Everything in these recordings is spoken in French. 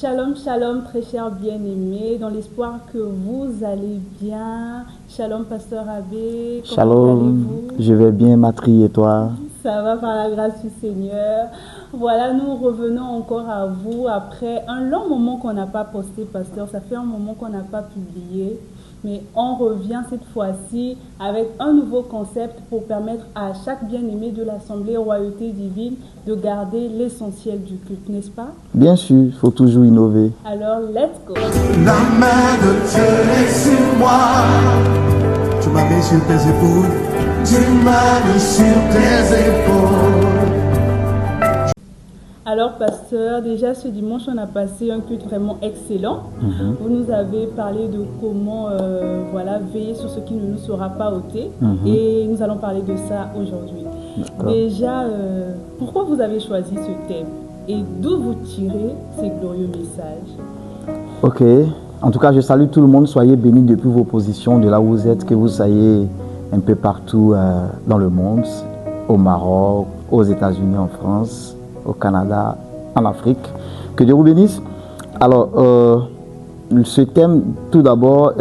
Shalom, shalom, très chers bien-aimés, dans l'espoir que vous allez bien. Shalom, Pasteur Abbé. Shalom, je vais bien, Matri, et toi? Ça va par la grâce du Seigneur. Voilà, nous revenons encore à vous après un long moment qu'on n'a pas posté, Pasteur. Ça fait un moment qu'on n'a pas publié. Mais on revient cette fois-ci avec un nouveau concept pour permettre à chaque bien-aimé de l'Assemblée Royauté Divine de garder l'essentiel du culte, n'est-ce pas? Bien sûr, il faut toujours innover. Alors, let's go! La main de Dieu est sur moi. Tu m'as mis sur tes épaules. Tu m'as mis sur tes épaules. Alors, Pasteur, déjà ce dimanche, on a passé un culte vraiment excellent. Vous nous avez parlé de comment veiller sur ce qui ne nous sera pas ôté. Et nous allons parler de ça aujourd'hui. Déjà, pourquoi vous avez choisi ce thème? Et d'où vous tirez ces glorieux messages? Ok, en tout cas, je salue tout le monde. Soyez bénis depuis vos positions, de là où vous êtes, que vous soyez un peu partout dans le monde, au Maroc, aux États-Unis, en France, au Canada, en Afrique. Que Dieu vous bénisse. Alors, ce thème, tout d'abord,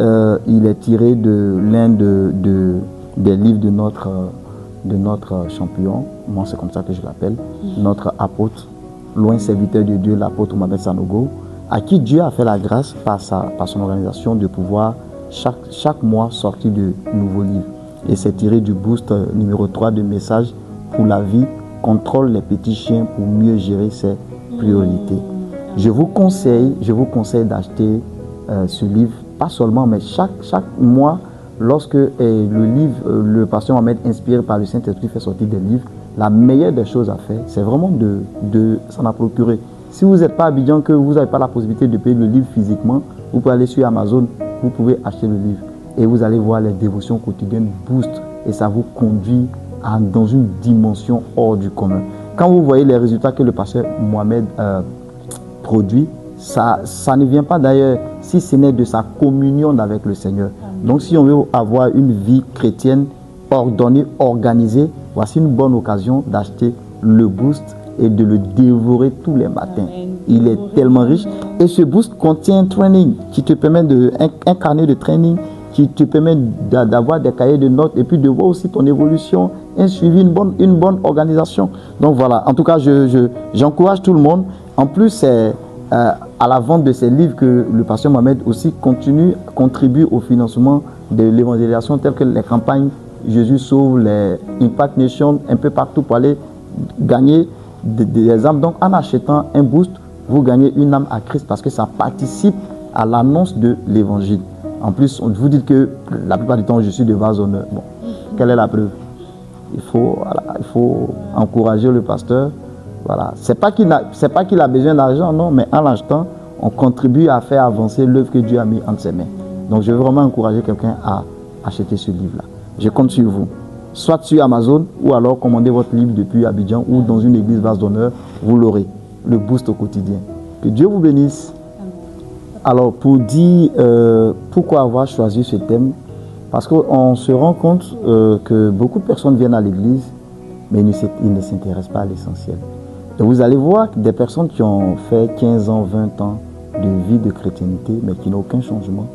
il est tiré de l'un des livres de notre champion. Moi, c'est comme ça que je l'appelle. Notre apôtre, loin serviteur de Dieu, l'apôtre Mohamed Sanogo, à qui Dieu a fait la grâce par son organisation de pouvoir chaque mois sortir de nouveaux livres. Et c'est tiré du boost numéro 3 de messages pour la vie. Contrôle les petits chiens pour mieux gérer ses priorités. Je vous conseille d'acheter ce livre, pas seulement, mais chaque mois, lorsque le pasteur Mohamed, inspiré par le Saint-Esprit, fait sortir des livres, la meilleure des choses à faire, c'est vraiment de s'en procurer. Si vous n'êtes pas à Abidjan, que vous n'avez pas la possibilité de payer le livre physiquement, vous pouvez aller sur Amazon, vous pouvez acheter le livre. Et vous allez voir les dévotions quotidiennes boost et ça vous conduit dans une dimension hors du commun. Quand vous voyez les résultats que le pasteur Mohamed produit, ça ne vient pas d'ailleurs, si ce n'est de sa communion avec le Seigneur. Donc si on veut avoir une vie chrétienne ordonnée, organisée, voici une bonne occasion d'acheter le boost et de le dévorer tous les matins. Il est tellement riche. Et ce boost contient un training qui te permet un carnet de training qui te permet d'avoir des cahiers de notes et puis de voir aussi ton évolution, un suivi, une bonne organisation. Donc voilà, en tout cas, j'encourage tout le monde. En plus, c'est à la vente de ces livres que le pasteur Mohamed aussi contribue au financement de l'évangélisation telles que les campagnes Jésus sauve, les Impact Nation, un peu partout pour aller gagner des âmes. Donc en achetant un boost, vous gagnez une âme à Christ parce que ça participe à l'annonce de l'évangile. En plus, vous dites que la plupart du temps, je suis de bas honneur. Bon, quelle est la preuve? Il faut encourager le pasteur. Voilà. C'est pas qu'il a besoin d'argent, non, mais en l'achetant, on contribue à faire avancer l'œuvre que Dieu a mis entre ses mains. Donc, je veux vraiment encourager quelqu'un à acheter ce livre-là. Je compte sur vous. Soit sur Amazon, ou alors commandez votre livre depuis Abidjan ou dans une église base d'honneur, vous l'aurez. Le boost au quotidien. Que Dieu vous bénisse. Alors, pour dire pourquoi avoir choisi ce thème, parce qu'on se rend compte que beaucoup de personnes viennent à l'église, mais ils ne s'intéressent pas à l'essentiel. Et vous allez voir des personnes qui ont fait 15 ans, 20 ans de vie de chrétienté, mais qui n'ont aucun changement.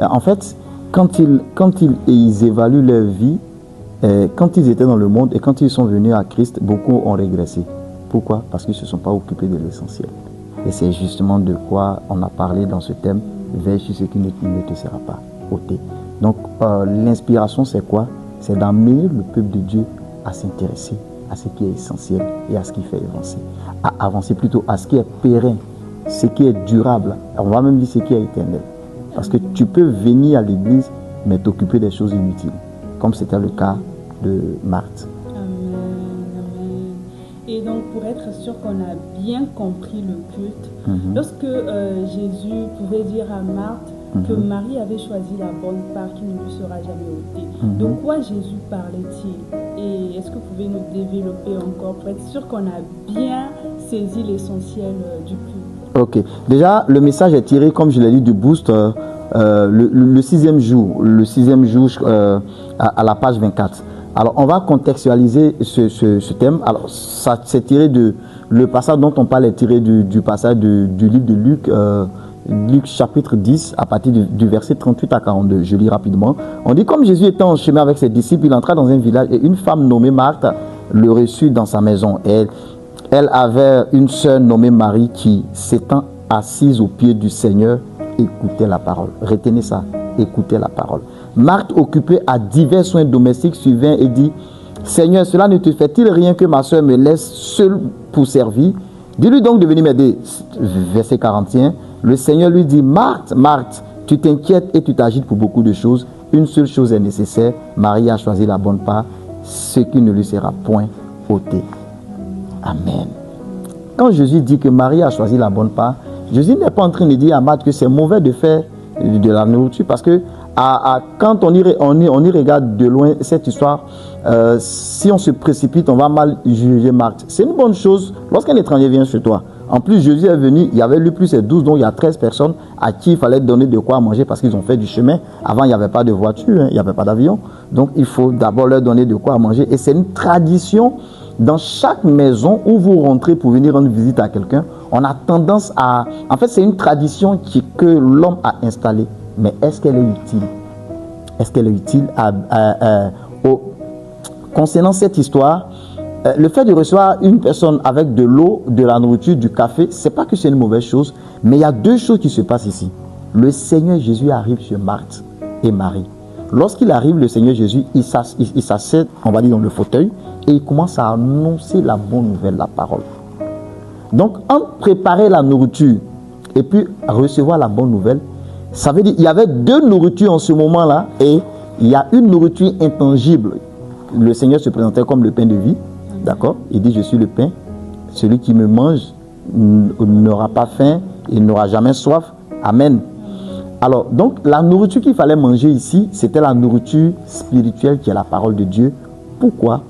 En fait, quand ils évaluent leur vie, quand ils étaient dans le monde et quand ils sont venus à Christ, beaucoup ont régressé. Pourquoi? Parce qu'ils ne se sont pas occupés de l'essentiel. Et c'est justement de quoi on a parlé dans ce thème, veille sur ce qui ne te sera pas ôté. Donc l'inspiration c'est quoi? C'est d'amener le peuple de Dieu à s'intéresser à ce qui est essentiel et à ce qui fait avancer. À avancer plutôt à ce qui est pérenne, ce qui est durable. On va même dire ce qui est éternel. Parce que tu peux venir à l'église mais t'occuper des choses inutiles, comme c'était le cas de Marthe. Et donc, pour être sûr qu'on a bien compris le culte, lorsque Jésus pouvait dire à Marthe que Marie avait choisi la bonne part qui ne lui sera jamais ôtée, de quoi Jésus parlait-il? Et est-ce que vous pouvez nous développer encore pour être sûr qu'on a bien saisi l'essentiel du culte? Ok. Déjà, le message est tiré, comme je l'ai dit, du boost le sixième jour à la page 24. Alors, on va contextualiser ce thème. Alors, ça c'est tiré de... Le passage dont on parle est tiré du passage du livre de Luc, Luc chapitre 10, à partir du verset 38 à 42. Je lis rapidement. On dit, comme Jésus était en chemin avec ses disciples, il entra dans un village et une femme nommée Marthe le reçut dans sa maison. Elle avait une sœur nommée Marie qui, s'étant assise aux pieds du Seigneur, écoutait la parole. Retenez ça, écoutait la parole. Marthe, occupée à divers soins domestiques, survint et dit, Seigneur, cela ne te fait-il rien que ma soeur me laisse seule pour servir? Dis-lui donc de venir m'aider. Verset 41. Le Seigneur lui dit, Marthe, Marthe, tu t'inquiètes et tu t'agites pour beaucoup de choses. Une seule chose est nécessaire. Marie a choisi la bonne part, ce qui ne lui sera point ôté. Amen. Quand Jésus dit que Marie a choisi la bonne part, Jésus n'est pas en train de dire à Marthe que c'est mauvais de faire de la nourriture, parce que quand on y regarde de loin cette histoire, si on se précipite, on va mal juger Marthe. C'est une bonne chose lorsqu'un étranger vient chez toi. En plus, Jésus est venu, il y avait lui plus et 12, donc il y a 13 personnes à qui il fallait donner de quoi manger parce qu'ils ont fait du chemin. Avant, il n'y avait pas de voiture, il n'y avait pas d'avion. Donc, il faut d'abord leur donner de quoi manger. Et c'est une tradition dans chaque maison où vous rentrez pour venir rendre visite à quelqu'un. On a tendance à... En fait, c'est une tradition que l'homme a installée. Mais est-ce qu'elle est utile? Est-ce qu'elle est utile concernant cette histoire? Le fait de recevoir une personne avec de l'eau, de la nourriture, du café, c'est pas que c'est une mauvaise chose, mais il y a deux choses qui se passent ici. Le Seigneur Jésus arrive sur Marthe et Marie. Lorsqu'il arrive, le Seigneur Jésus, il s'assied, on va dire, dans le fauteuil, et il commence à annoncer la bonne nouvelle, la parole. Donc, entre préparer la nourriture et puis recevoir la bonne nouvelle, ça veut dire qu'il y avait deux nourritures en ce moment-là, et il y a une nourriture intangible. Le Seigneur se présentait comme le pain de vie, d'accord? Il dit, je suis le pain, celui qui me mange n'aura pas faim, il n'aura jamais soif. Amen. Alors, donc, la nourriture qu'il fallait manger ici, c'était la nourriture spirituelle qui est la parole de Dieu. Pourquoi?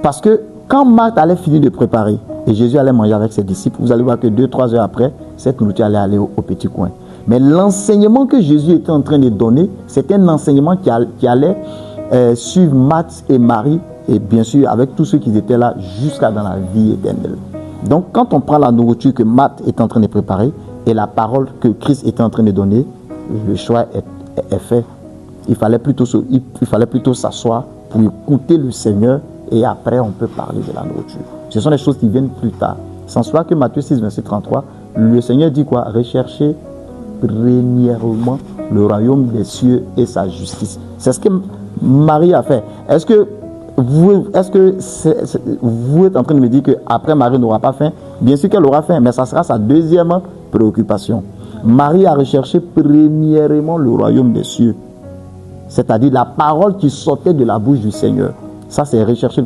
Parce que quand Marthe allait finir de préparer, et Jésus allait manger avec ses disciples, vous allez voir que 2-3 heures après, cette nourriture allait aller au petit coin. Mais l'enseignement que Jésus était en train de donner, c'était un enseignement qui allait suivre Marthe et Marie, et bien sûr avec tous ceux qui étaient là jusqu'à dans la vie éternelle. Donc quand on prend la nourriture que Marthe est en train de préparer et la parole que Christ était en train de donner, le choix est fait. Il fallait plutôt s'asseoir pour écouter le Seigneur, et après on peut parler de la nourriture. Ce sont des choses qui viennent plus tard. Sans cela que Matthieu 6, verset 33, le Seigneur dit quoi? Recherchez premièrement le royaume des cieux et sa justice. C'est ce que Marie a fait. Est-ce que vous êtes en train de me dire qu'après Marie n'aura pas faim? Bien sûr qu'elle aura faim, mais ça sera sa deuxième préoccupation. Marie a recherché premièrement le royaume des cieux, c'est-à-dire la parole qui sortait de la bouche du Seigneur. Ça, c'est rechercher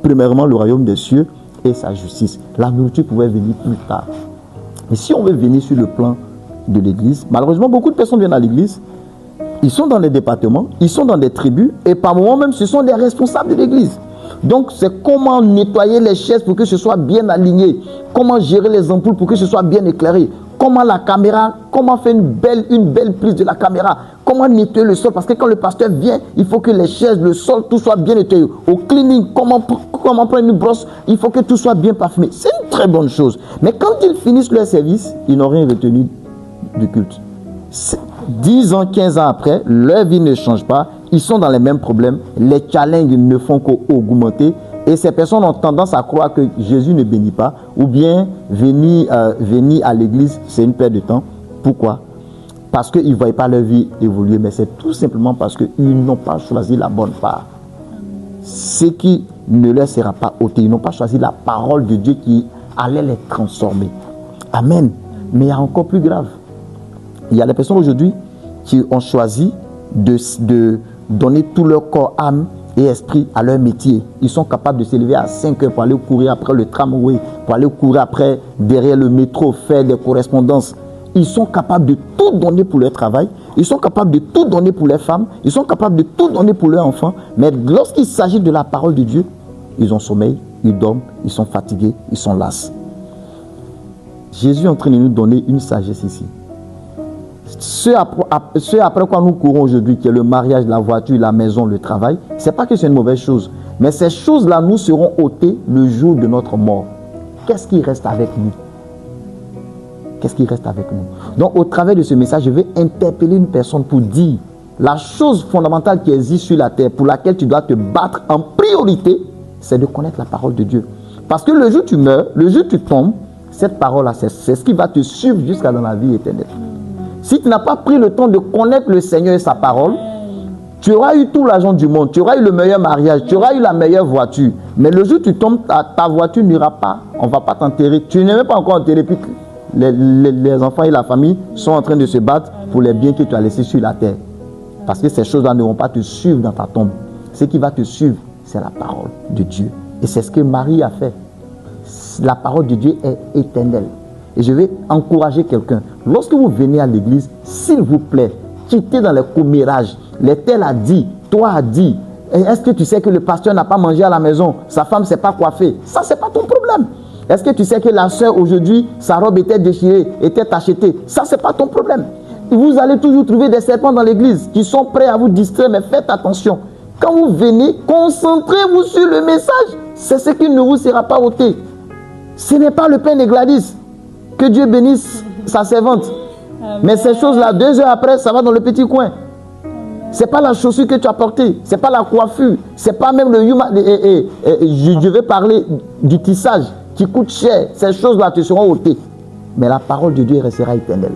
premièrement le royaume des cieux et sa justice. La nourriture pouvait venir plus tard. Mais si on veut venir sur le plan de l'église, malheureusement, beaucoup de personnes viennent à l'église, ils sont dans les départements, ils sont dans des tribus, et par moments même, ce sont des responsables de l'église. Donc, c'est comment nettoyer les chaises pour que ce soit bien aligné, comment gérer les ampoules pour que ce soit bien éclairé, comment la caméra, comment faire une belle prise de la caméra, comment nettoyer le sol, parce que quand le pasteur vient, il faut que les chaises, le sol, tout soit bien nettoyé. Au cleaning, comment prendre une brosse, il faut que tout soit bien parfumé. C'est une très bonne chose. Mais quand ils finissent leur service, ils n'ont rien retenu du culte. 10 ans, 15 ans après, leur vie ne change pas, ils sont dans les mêmes problèmes, les challenges ne font qu'augmenter, et ces personnes ont tendance à croire que Jésus ne bénit pas, ou bien venir à l'église, c'est une perte de temps. Pourquoi? Parce qu'ils ne voient pas leur vie évoluer, mais c'est tout simplement parce qu'ils n'ont pas choisi la bonne part. Ce qui ne leur sera pas ôté, ils n'ont pas choisi la parole de Dieu qui allait les transformer. Amen. Mais il y a encore plus grave. Il y a des personnes aujourd'hui qui ont choisi de donner tout leur corps, âme et esprit à leur métier. Ils sont capables de s'élever à 5 heures pour aller courir après le tramway, pour aller courir après derrière le métro, faire des correspondances. Ils sont capables de tout donner pour leur travail, ils sont capables de tout donner pour leurs femmes, ils sont capables de tout donner pour leurs enfants. Mais lorsqu'il s'agit de la parole de Dieu, ils ont sommeil, ils dorment, ils sont fatigués, ils sont las. Jésus est en train de nous donner une sagesse ici. Ce après quoi nous courons aujourd'hui, qui est le mariage, la voiture, la maison, le travail, c'est pas que c'est une mauvaise chose. Mais ces choses-là nous seront ôtées le jour de notre mort. Qu'est-ce qui reste avec nous? Qu'est-ce qui reste avec nous? Donc, au travers de ce message, je vais interpeller une personne pour dire la chose fondamentale qui existe sur la terre, pour laquelle tu dois te battre en priorité, c'est de connaître la parole de Dieu. Parce que le jour où tu meurs, le jour où tu tombes, cette parole-là, c'est ce qui va te suivre jusqu'à dans la vie éternelle. Si tu n'as pas pris le temps de connaître le Seigneur et sa parole, tu auras eu tout l'argent du monde, tu auras eu le meilleur mariage, tu auras eu la meilleure voiture. Mais le jour où tu tombes, ta voiture n'ira pas, on ne va pas t'enterrer. Tu n'es même pas encore enterré, puis les enfants et la famille sont en train de se battre pour les biens que tu as laissés sur la terre. Parce que ces choses-là ne vont pas te suivre dans ta tombe. Ce qui va te suivre, c'est la parole de Dieu. Et c'est ce que Marie a fait. La parole de Dieu est éternelle. Et je vais encourager quelqu'un. Lorsque vous venez à l'église, s'il vous plaît, quittez dans les commérages. Les tels a dit, toi a dit. Est-ce que tu sais que le pasteur n'a pas mangé à la maison? Sa femme ne s'est pas coiffée. Ça, ce n'est pas ton problème. Est-ce que tu sais que la soeur aujourd'hui, sa robe était déchirée, était tachetée? Ça, ce n'est pas ton problème. Vous allez toujours trouver des serpents dans l'église qui sont prêts à vous distraire, mais faites attention. Quand vous venez, concentrez-vous sur le message. C'est ce qui ne vous sera pas ôté. Ce n'est pas le pain de Gladys. Que Dieu bénisse sa servante. Amen. Mais ces choses-là, 2 heures après, ça va dans le petit coin. Ce n'est pas la chaussure que tu as portée. Ce n'est pas la coiffure. Ce n'est pas même le humain. Je vais parler du tissage qui coûte cher. Ces choses-là te seront ôtées. Mais la parole de Dieu restera éternelle.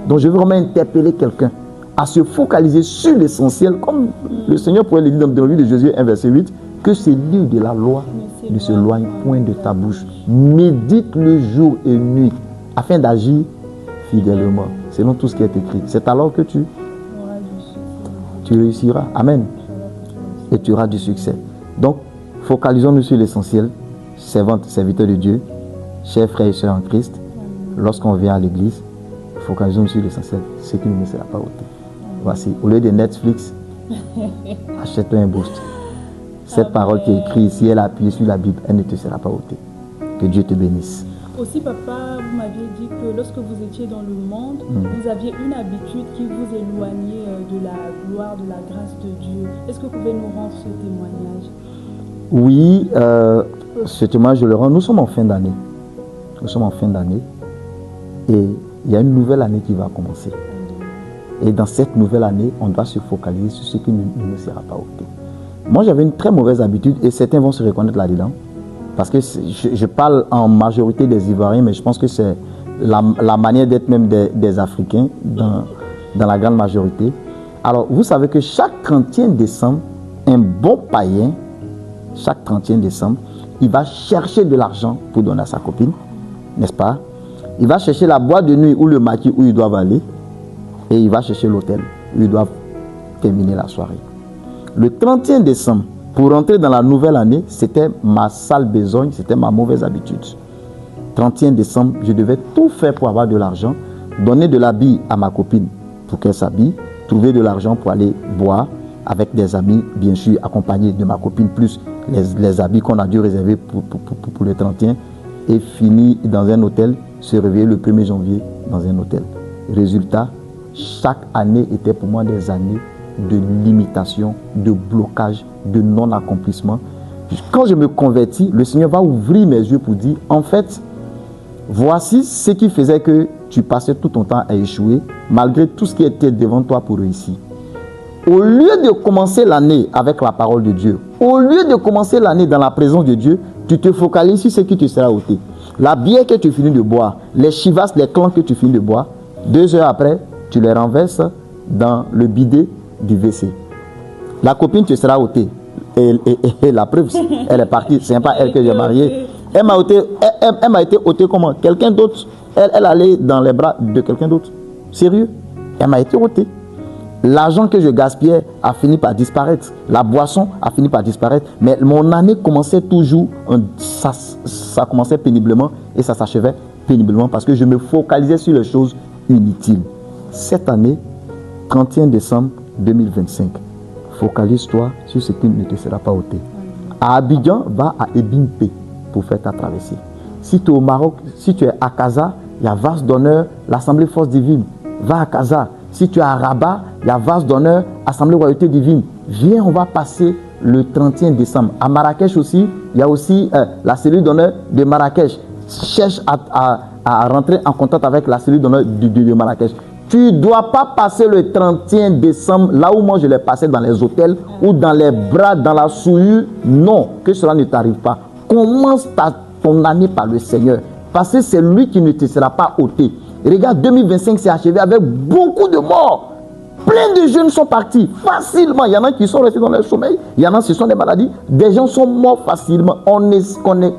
Donc je veux vraiment interpeller quelqu'un à se focaliser sur l'essentiel, comme le Seigneur pourrait le dire dans le livre de Josué 1, verset 8, que ces livres de la loi ne s'éloignent point de ta bouche. Médite le jour et nuit, afin d'agir fidèlement, selon tout ce qui est écrit. C'est alors que tu réussiras. Amen. Et tu auras du succès. Donc, focalisons-nous sur l'essentiel, servantes, serviteurs de Dieu, chers frères et sœurs en Christ. Lorsqu'on vient à l'église, focalisons-nous sur l'essentiel, ce qui ne sera pas ôté. Voici, au lieu de Netflix, achète-toi un boost. Cette parole qui est écrite ici, elle a appuyé sur la Bible, elle ne te sera pas ôtée. Que Dieu te bénisse. Aussi, papa, vous m'aviez dit que lorsque vous étiez dans le monde, vous aviez une habitude qui vous éloignait de la gloire, de la grâce de Dieu. Est-ce que vous pouvez nous rendre ce témoignage? Oui, ce témoignage, je le rends. Nous sommes en fin d'année. Nous sommes en fin d'année. Et il y a une nouvelle année qui va commencer. Et dans cette nouvelle année, on doit se focaliser sur ce qui ne sera pas ôté. Moi, j'avais une très mauvaise habitude, et certains vont se reconnaître là-dedans. Parce que je parle en majorité des Ivoiriens, mais je pense que c'est la manière d'être même des Africains dans la grande majorité. Alors, vous savez que chaque 31 décembre, un bon païen, chaque 31 décembre, il va chercher de l'argent pour donner à sa copine, n'est-ce pas? Il va chercher la boîte de nuit ou le maquis où ils doivent aller, et il va chercher l'hôtel où ils doivent terminer la soirée. Le 31 décembre, pour rentrer dans la nouvelle année, c'était ma sale besogne, c'était ma mauvaise habitude. 31 décembre, je devais tout faire pour avoir de l'argent, donner de l'habit à ma copine pour qu'elle s'habille, trouver de l'argent pour aller boire avec des amis, bien sûr accompagné de ma copine, plus les habits qu'on a dû réserver pour le 31, et finir dans un hôtel, se réveiller le 1er janvier dans un hôtel. Résultat, chaque année était pour moi des années de limitation, de blocage, de non-accomplissement. Quand je me convertis, le Seigneur va ouvrir mes yeux pour dire, en fait, voici ce qui faisait que tu passais tout ton temps à échouer, malgré tout ce qui était devant toi pour réussir. Au lieu de commencer l'année avec la parole de Dieu, au lieu de commencer l'année dans la présence de Dieu, tu te focalises sur ce qui te sera ôté. La bière que tu finis de boire, les chivasses, les clans que tu finis de boire, 2 heures après, tu les renverses dans le bidet du WC. La copine te sera ôtée. Et la preuve, elle est partie. Ce n'est pas elle que j'ai mariée. Elle m'a été ôtée comment? Quelqu'un d'autre. Elle allait dans les bras de quelqu'un d'autre. Sérieux? Elle m'a été ôtée. L'argent que je gaspillais a fini par disparaître. La boisson a fini par disparaître. Mais mon année commençait toujours, ça commençait péniblement et ça s'achevait péniblement parce que je me focalisais sur les choses inutiles. Cette année, 31 décembre 2025, focalise-toi sur ce qui ne te sera pas ôté. À Abidjan, va à Ebimpe pour faire ta traversée. Si tu es au Maroc, si tu es à Casa, il y a Vase d'honneur, l'Assemblée Force Divine. Va à Casa. Si tu es à Rabat, il y a vase d'honneur, Assemblée Royauté Divine. Viens, on va passer le 31 décembre. À Marrakech aussi, il y a aussi la cellule d'honneur de Marrakech. Cherche à rentrer en contact avec la cellule d'honneur de Marrakech. Tu ne dois pas passer le 31 décembre là où moi je l'ai passé dans les hôtels ou dans les bras, dans la souillure. Non, que cela ne t'arrive pas. Commence ton année par le Seigneur. Parce que c'est lui qui ne te sera pas ôté. Regarde, 2025 s'est achevé avec beaucoup de morts. Plein de jeunes sont partis facilement. Il y en a qui sont restés dans leur sommeil. Il y en a qui sont des maladies. Des gens sont morts facilement.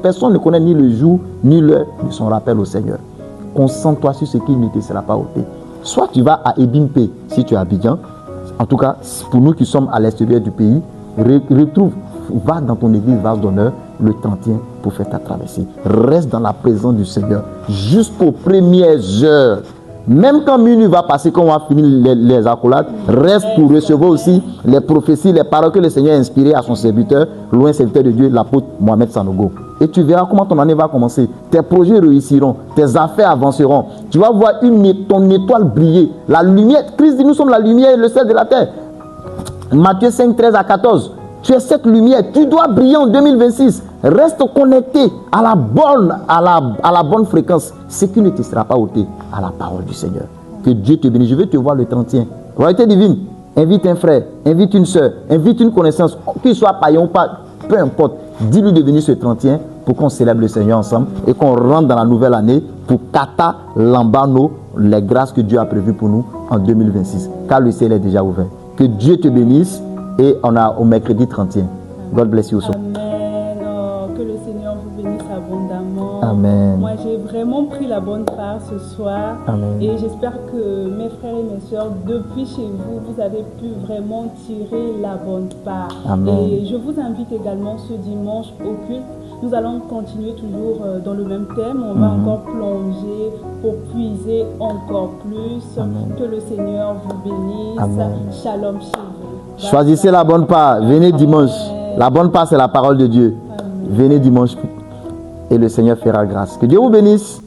Personne ne connaît ni le jour ni l'heure de son rappel au Seigneur. Concentre-toi sur ce qui ne te sera pas ôté. Soit tu vas à Ebimpe si tu es à Abidjan. En tout cas, pour nous qui sommes à l'extérieur du pays, va dans ton église vase d'honneur le 31 pour faire ta traversée. Reste dans la présence du Seigneur jusqu'aux premières heures. Même quand minuit va passer, quand on va finir les accolades, reste pour recevoir aussi les prophéties, les paroles que le Seigneur a inspirées à son serviteur, loin serviteur de Dieu, l'apôtre Mohamed Sanogo. Et tu verras comment ton année va commencer. Tes projets réussiront, tes affaires avanceront. Tu vas voir ton étoile briller. La lumière, Christ dit, nous sommes la lumière et le sel de la terre. Matthieu 5, 13 à 14. Tu es cette lumière, tu dois briller en 2026. Reste connecté à la bonne fréquence. Ce qui ne te sera pas ôté à la parole du Seigneur. Que Dieu te bénisse. Je vais te voir le 31. Royauté divine, invite un frère, invite une soeur, invite une connaissance, qu'il soit païen ou pas, peu importe. Dis-lui de venir ce 31 pour qu'on célèbre le Seigneur ensemble et qu'on rentre dans la nouvelle année pour Kata Lambano, les grâces que Dieu a prévues pour nous en 2026. Car le ciel est déjà ouvert. Que Dieu te bénisse. Et on a au mercredi 31. God bless you also. Amen. Oh, que le Seigneur vous bénisse abondamment. Amen. Moi, j'ai vraiment pris la bonne part ce soir. Amen. Et j'espère que mes frères et mes soeurs, depuis chez vous, vous avez pu vraiment tirer la bonne part. Amen. Et je vous invite également ce dimanche au culte. Nous allons continuer toujours dans le même thème. On va encore plonger pour puiser encore plus. Amen. Que le Seigneur vous bénisse. Amen. Shalom chez vous. Choisissez la bonne part. Venez dimanche. La bonne part, c'est la parole de Dieu. Amen. Venez dimanche et le Seigneur fera grâce. Que Dieu vous bénisse.